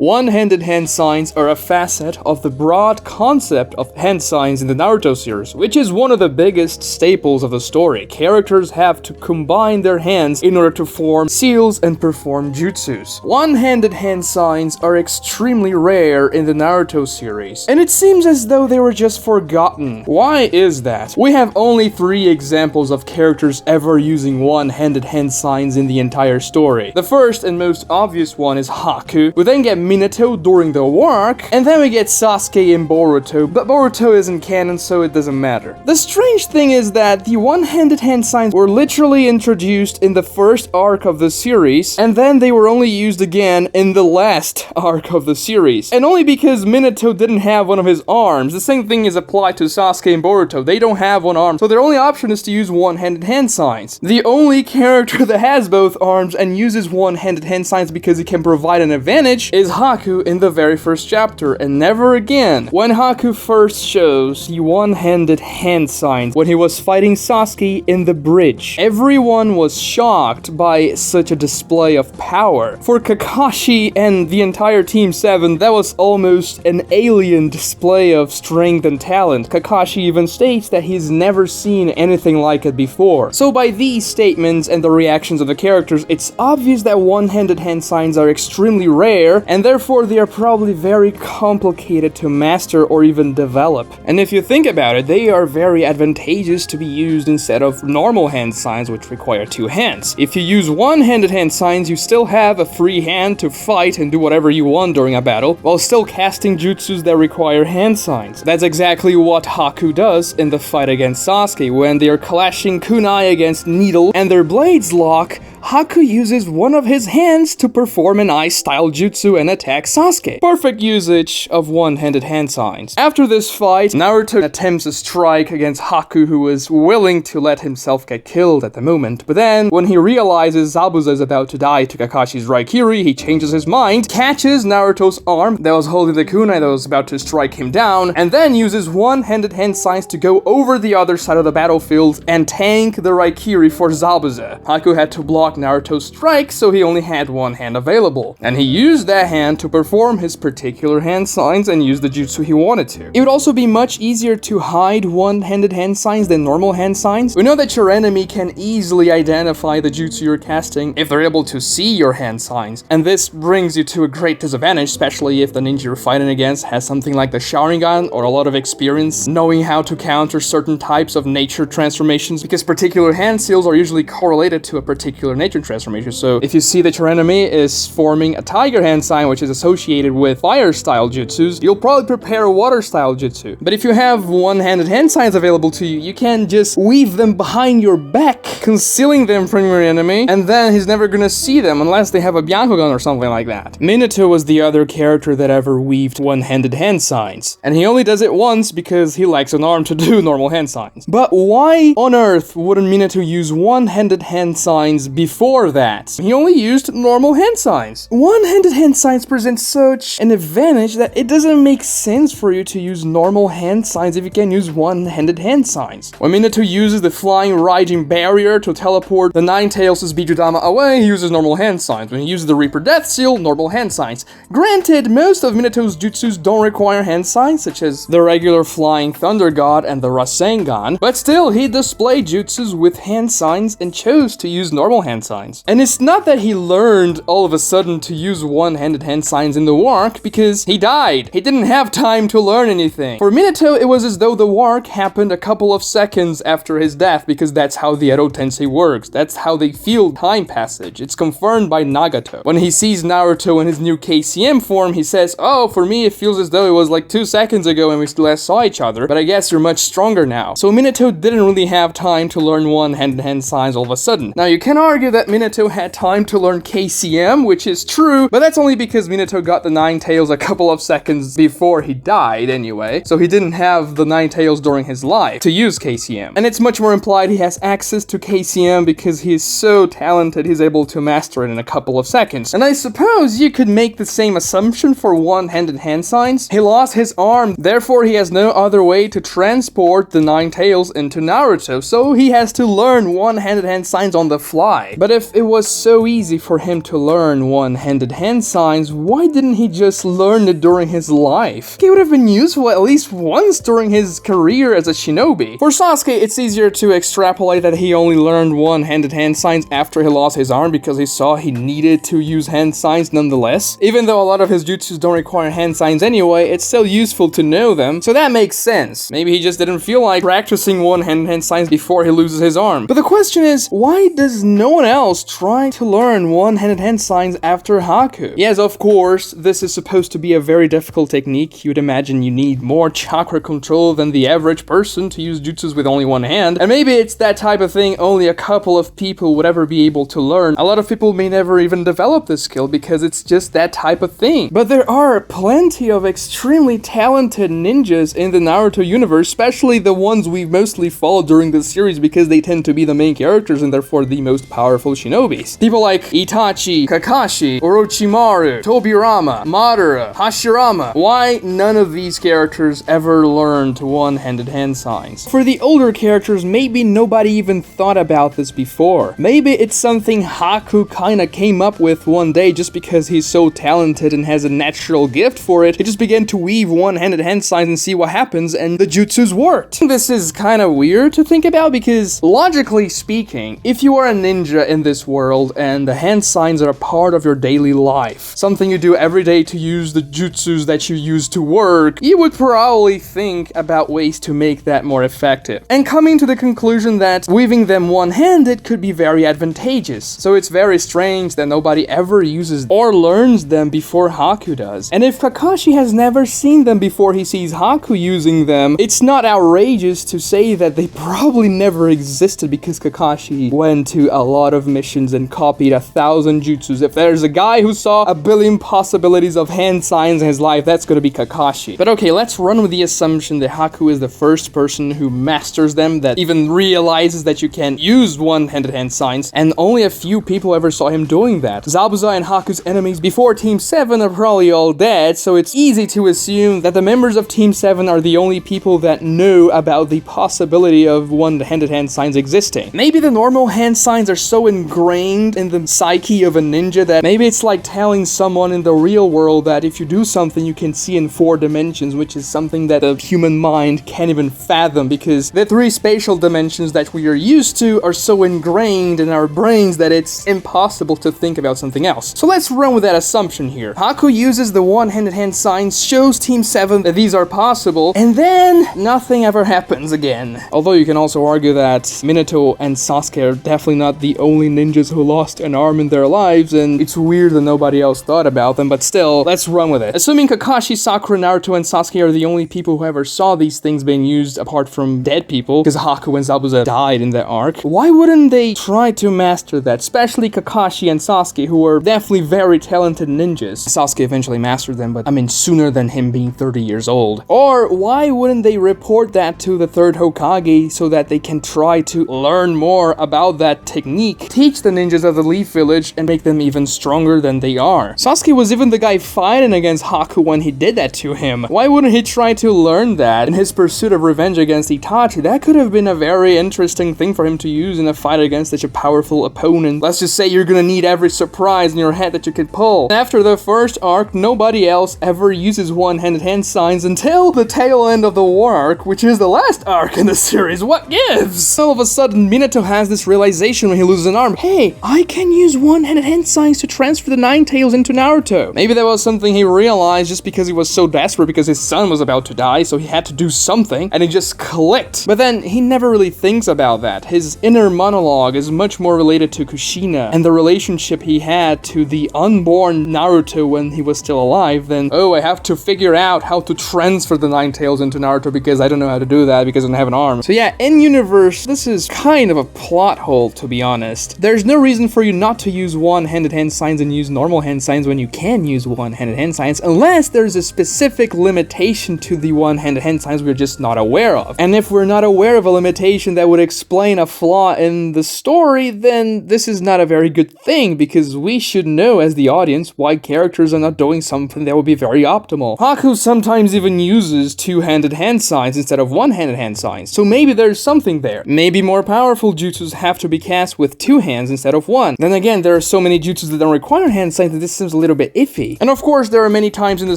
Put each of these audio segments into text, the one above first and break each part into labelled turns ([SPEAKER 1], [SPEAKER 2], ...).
[SPEAKER 1] One-handed hand signs are a facet of the broad concept of hand signs in the Naruto series, which is one of the biggest staples of the story. Characters have to combine their hands in order to form seals and perform jutsus. One-handed hand signs are extremely rare in the Naruto series, and it seems as though they were just forgotten. Why is that? We have only 3 examples of characters ever using one-handed hand signs in the entire story. The first and most obvious one is Haku. We then get Minato during the War Arc, and then we get Sasuke in Boruto, but Boruto isn't canon, so it doesn't matter. The strange thing is that the one-handed hand signs were literally introduced in the first arc of the series, and then they were only used again in the last arc of the series. And only because Minato didn't have one of his arms. The same thing is applied to Sasuke and Boruto. They don't have one arm, so their only option is to use one-handed hand signs. The only character that has both arms and uses one-handed hand signs because he can provide an advantage is Haku in the very first chapter, and never again. When Haku first shows the one-handed hand signs when he was fighting Sasuke in the bridge, everyone was shocked by such a display of power. For Kakashi and the entire Team 7, that was almost an alien display of strength and talent. Kakashi even states that he's never seen anything like it before. So by these statements and the reactions of the characters, it's obvious that one-handed hand signs are extremely rare, and therefore they are probably very complicated to master or even develop. And if you think about it, they are very advantageous to be used instead of normal hand signs, which require 2 hands. If you use one-handed hand signs, you still have a free hand to fight and do whatever you want during a battle, while still casting jutsus that require hand signs. That's exactly what Haku does in the fight against Sasuke. When they are clashing kunai against needle and their blades lock, Haku uses one of his hands to perform an ice-style jutsu and attack Sasuke. Perfect usage of one-handed hand signs. After this fight, Naruto attempts a strike against Haku, who is willing to let himself get killed at the moment. But then, when he realizes Zabuza is about to die to Kakashi's Raikiri, he changes his mind, catches Naruto's arm that was holding the kunai that was about to strike him down, and then uses one-handed hand signs to go over the other side of the battlefield and tank the Raikiri for Zabuza. Haku had to block Naruto's strike, so he only had one hand available, and he used that hand to perform his particular hand signs and use the jutsu he wanted to. It would also be much easier to hide one-handed hand signs than normal hand signs. We know that your enemy can easily identify the jutsu you're casting if they're able to see your hand signs, and this brings you to a great disadvantage, especially if the ninja you're fighting against has something like the Sharingan or a lot of experience knowing how to counter certain types of nature transformations, because particular hand seals are usually correlated to a particular nature transformation. So if you see that your enemy is forming a tiger hand sign, which is associated with fire style jutsus, you'll probably prepare a water style jutsu. But if you have one-handed hand signs available to you, you can just weave them behind your back, concealing them from your enemy, and then he's never gonna see them unless they have a Byakugan or something like that. Minato was the other character that ever weaved one-handed hand signs, and he only does it once because he lacks an arm to do normal hand signs. But why on earth wouldn't Minato use one-handed hand signs before that? He only used normal hand signs. One-handed hand signs present such an advantage that it doesn't make sense for you to use normal hand signs if you can use one-handed hand signs. When Minato uses the flying Raijin barrier to teleport the Nine-Tails' Bijudama away, he uses normal hand signs. When he uses the Reaper Death Seal, normal hand signs. Granted, most of Minato's jutsus don't require hand signs, such as the regular Flying Thunder God and the Rasengan, but still, he displayed jutsus with hand signs and chose to use normal hand signs. And it's not that he learned all of a sudden to use one-handed hand signs in the War Arc, because he died. He didn't have time to learn anything. For Minato, it was as though the War Arc happened a couple of seconds after his death, because that's how the Edo Tensei works. That's how they feel time passage. It's confirmed by Nagato. When he sees Naruto in his new KCM form, he says, "Oh, for me it feels as though it was like 2 seconds ago and we still last saw each other, but I guess you're much stronger now." So Minato didn't really have time to learn one-handed hand signs all of a sudden. Now you can argue that Minato had time to learn KCM, which is true, but that's only because Minato got the Nine-Tails a couple of seconds before he died anyway, so he didn't have the Nine-Tails during his life to use KCM. And it's much more implied he has access to KCM because he is so talented he's able to master it in a couple of seconds. And I suppose you could make the same assumption for one-handed hand signs. He lost his arm, therefore he has no other way to transport the Nine-Tails into Naruto, so he has to learn one-handed hand signs on the fly. But if it was so easy for him to learn one-handed hand signs, why didn't he just learn it during his life? It would have been useful at least once during his career as a shinobi. For Sasuke, it's easier to extrapolate that he only learned one-handed hand signs after he lost his arm because he saw he needed to use hand signs nonetheless. Even though a lot of his jutsus don't require hand signs anyway, it's still useful to know them, so that makes sense. Maybe he just didn't feel like practicing one-handed hand signs before he loses his arm. But the question is, why does no one else try to learn one-handed hand signs after Haku? Yes, of course, this is supposed to be a very difficult technique. You'd imagine you need more chakra control than the average person to use jutsus with only one hand, and maybe it's that type of thing only a couple of people would ever be able to learn. A lot of people may never even develop this skill because it's just that type of thing. But there are plenty of extremely talented ninjas in the Naruto universe, especially the ones we've mostly followed during this series because they tend to be the main characters and therefore the most powerful shinobis. People like Itachi, Kakashi, Orochimaru, Tobirama, Madara, Hashirama. Why none of these characters ever learned one-handed hand signs? For the older characters, maybe nobody even thought about this before. Maybe it's something Haku kinda came up with one day just because he's so talented and has a natural gift for it. He just began to weave one-handed hand signs and see what happens, and the jutsus worked. This is kinda weird to think about because, logically speaking, if you are a ninja in this world and the hand signs are a part of your daily life, something you do every day to use the jutsus that you use to work, you would probably think about ways to make that more effective. And coming to the conclusion that weaving them one-handed could be very advantageous. So it's very strange that nobody ever uses or learns them before Haku does. And if Kakashi has never seen them before he sees Haku using them, it's not outrageous to say that they probably never existed because Kakashi went to a lot of missions and copied 1,000 jutsus. If there's a guy who saw a billion possibilities of hand signs in his life, that's gonna be Kakashi. But okay, let's run with the assumption that Haku is the first person who masters them, that even realizes that you can use one-handed hand signs, and only a few people ever saw him doing that. Zabuza and Haku's enemies before Team 7 are probably all dead, so it's easy to assume that the members of Team 7 are the only people that know about the possibility of one-handed hand signs existing. Maybe the normal hand signs are so ingrained in the psyche of a ninja that maybe it's like telling someone in the real world that if you do something you can see in 4 dimensions, which is something that the human mind can't even fathom because the 3 spatial dimensions that we are used to are so ingrained in our brains that it's impossible to think about something else. So let's run with that assumption here. Haku uses the one-handed hand signs, shows Team 7 that these are possible, and then nothing ever happens again. Although you can also argue that Minato and Sasuke are definitely not the only ninjas who lost an arm in their lives, and it's weird that nobody else thought about them, but still, let's run with it. Assuming Kakashi, Sakura, Naruto, and Sasuke are the only people who ever saw these things being used apart from dead people, because Haku and Zabuza died in that arc, why wouldn't they try to master that? Especially Kakashi and Sasuke, who were definitely very talented ninjas. Sasuke eventually mastered them, but I mean sooner than him being 30 years old. Or why wouldn't they report that to the 3rd Hokage so that they can try to learn more about that technique, teach the ninjas of the Leaf Village, and make them even stronger than they are? Sasuke was even the guy fighting against Haku when he did that to him. Why wouldn't he try to learn that in his pursuit of revenge against Itachi? That could have been a very interesting thing for him to use in a fight against such a powerful opponent. Let's just say you're gonna need every surprise in your head that you can pull. After the first arc, nobody else ever uses one-handed hand signs until the tail end of the War Arc, which is the last arc in the series. What gives? All of a sudden, Minato has this realization when he loses an arm. Hey, I can use one-handed hand signs to transfer the Nine Tails into Naruto. Maybe that was something he realized just because he was so desperate because his son was about to die, so he had to do something, and it just clicked. But then, he never really thinks about that. His inner monologue is much more related to Kushina and the relationship he had to the unborn Naruto when he was still alive than, oh, I have to figure out how to transfer the Nine Tails into Naruto because I don't know how to do that because I don't have an arm. So yeah, in universe, this is kind of a plot hole, to be honest. There's no reason for you not to use one-handed hand signs and use normal hand signs when you can use one-handed hand signs, unless there's a specific limitation to the one-handed hand signs we're just not aware of. And if we're not aware of a limitation that would explain a flaw in the story, then this is not a very good thing, because we should know as the audience why characters are not doing something that would be very optimal. Haku sometimes even uses two-handed hand signs instead of one-handed hand signs, so maybe there's something there. Maybe more powerful jutsus have to be cast with 2 hands instead of 1. Then again, there are so many jutsus that don't require hand signs that this seems a little bit iffy. And of course, there are many times in the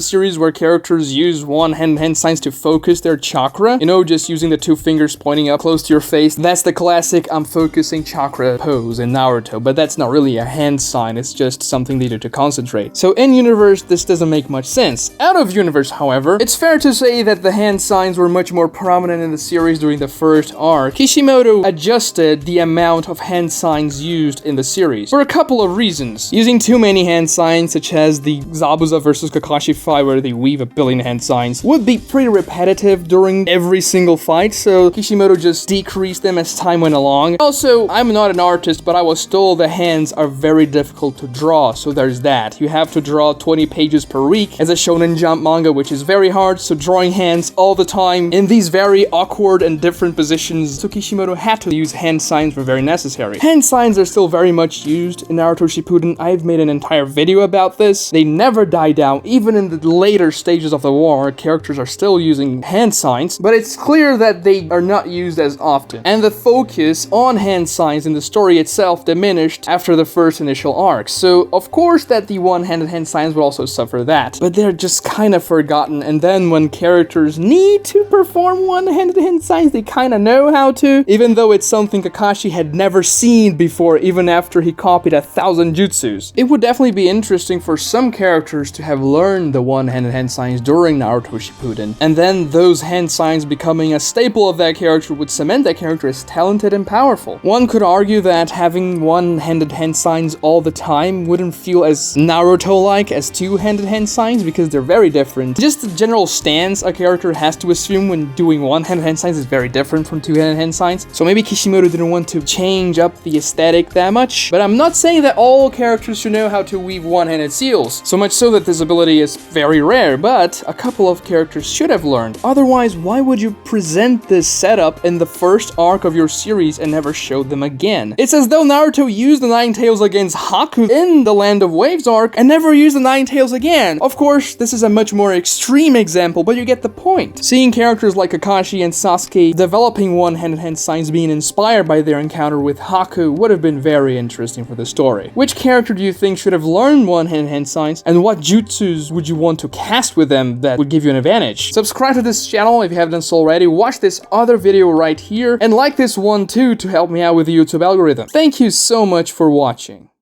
[SPEAKER 1] series where characters use one-handed hand signs to focus their chakra. You know, just using the 2 fingers pointing up close to your face. That's the classic I'm focusing chakra pose in Naruto, but that's not really a hand sign, it's just something they do to concentrate. So in-universe, this doesn't make much sense. Out of universe, however, it's fair to say that the hand signs were much more prominent in the series during the first arc. Kishimoto adjusted the amount of hand signs used in the series for a couple of reasons. Using too many hand signs, such as the Zabuza versus Kakashi fight where they weave a billion hand signs, would be pretty repetitive during every single fight, so Kishimoto just decreased them as time went along. Also, I'm not an artist, but I was told the hands are very difficult to draw, so there's that. You have to draw 20 pages per week as a Shonen Jump manga, which is very hard, so drawing hands all the time in these very awkward and different positions, so Kishimoto had to use hand signs were very necessary. Hand signs are still very much used in Naruto Shippuden. I've made an entire video about this. They never die down. Even in the later stages of the war, characters are still using hand signs, but it's clear that they are not used as often. And the focus on hand signs in the story itself diminished after the first initial arc. So, of course that the one-handed hand signs will also suffer that, but they're just kind of forgotten, and then when characters need to perform one-handed hand signs, they kind of know how to, even though it's something Kakashi had never seen before, even after he copied 1,000 jutsus. It would definitely be interesting for some characters to have learned the one-handed hand signs during Naruto Shippuden, and then those hand signs becoming a staple of that character would cement that character as talented and powerful. One could argue that having one-handed hand signs all the time wouldn't feel as Naruto-like as two-handed hand signs because they're very different. Just the general stance a character has to assume when doing one-handed hand signs is very different from two-handed hand signs, so maybe Kishimoto didn't want to change up the aesthetic that much. But I'm not saying that all characters should know how to weave one-handed seals, so much so that this ability is very rare, but a couple of characters should have learned. Otherwise, why would you present this setup in the first arc of your series and never show them again? It's as though Naruto used the Nine Tails against Haku in the Land of Waves arc and never used the Nine Tails again. Of course, this is a much more extreme example, but you get the point. Seeing characters like Kakashi and Sasuke developing one-handed hand signs being inspired by their encounter with Haku would have been very interesting for the story. Which character do you think should have learned one-handed hand signs, and what jutsus would you want to cast with them that would give you an advantage? Subscribe to this channel if you haven't done so already, watch this other video right here, and like this one too to help me out with the YouTube algorithm. Thank you so much for watching.